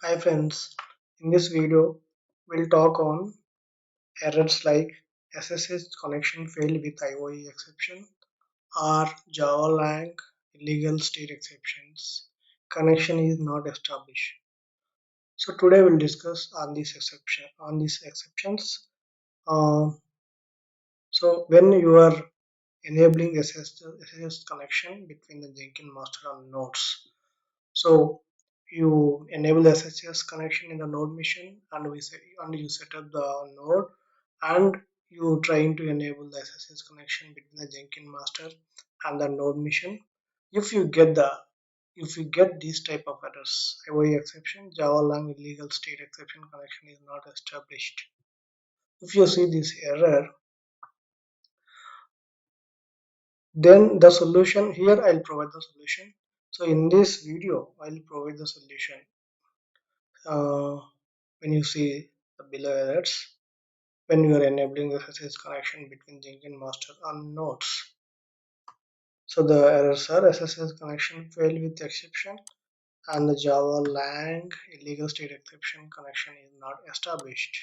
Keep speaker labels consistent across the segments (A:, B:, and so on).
A: Hi friends, in this video we'll talk on errors like SSH connection failed with IOE exception or java.lang illegal state exceptions. Connection is not established. So today we'll discuss on these exceptions. Uh, so when you are enabling SSH connection between the Jenkins master and nodes. So you enable the SSH connection in the node mission and you set up the node and you trying to enable the SSH connection between the Jenkins master and the node mission. If you get these type of errors, IOE exception, Java long illegal state exception connection is not established. If you see this error, then the solution here I'll provide the solution. So in this video I'll provide the solution. uh, when you see the below errors when you are enabling the SSH connection between Jenkins master and nodes. So the errors are SSH connection failed with exception and the Java lang illegal state exception connection is not established.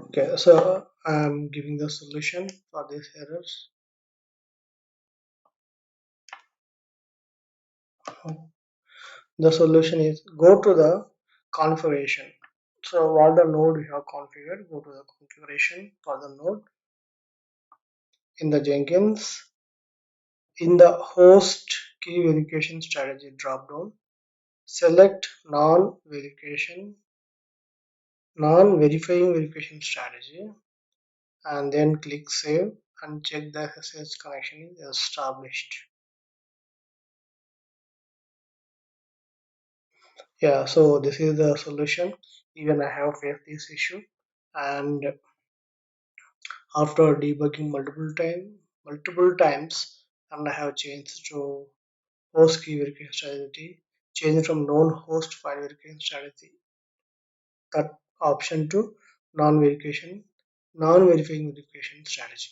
A: Okay, so I'm giving the solution for these errors. The solution is go to the configuration. So what the node you have configured, go to the configuration for the node in the Jenkins. In the host key verification strategy dropdown, select non-verifying verification strategy and then click save and check the SSH connection is established. Yeah, so this is the solution. Even I have faced this issue, and after debugging multiple times, and I have changed to host key verification strategy, changed from known host file verification strategy, that option to non-verification non-verifying verification strategy.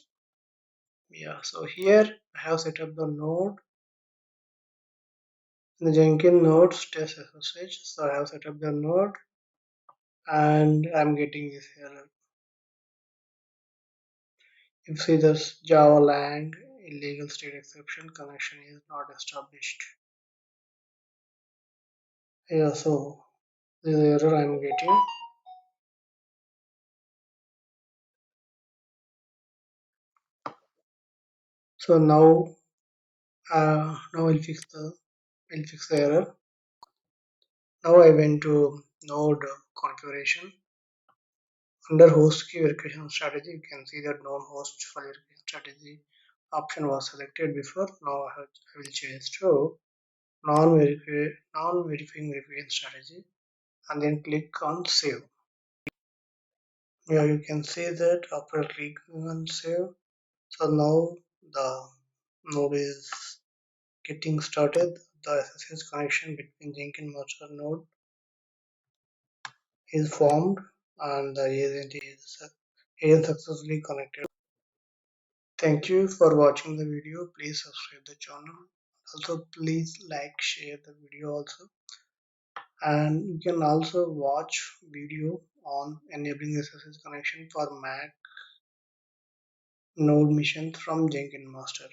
A: Yeah, so here I have set up the node in the Jenkins nodes test SSH. So I have set up the node and I'm getting this error. If you see this Java lang illegal state exception connection is not established. Yeah, so this is the error I'm getting. So now I'll fix the error. Now I went to node configuration. Under host key verification strategy, you can see that known host file verification strategy option was selected before. Now I will change to non-verifying verification strategy and then click on save. Here you can see that after clicking on save, so now the node is getting started. The SSH connection between Jenkins master node is formed and the agent successfully connected. Thank you for watching the video. Please subscribe the channel. Also, please like, share the video also. And you can also watch video on enabling SSH connection for Mac node mission from Jenkins Master.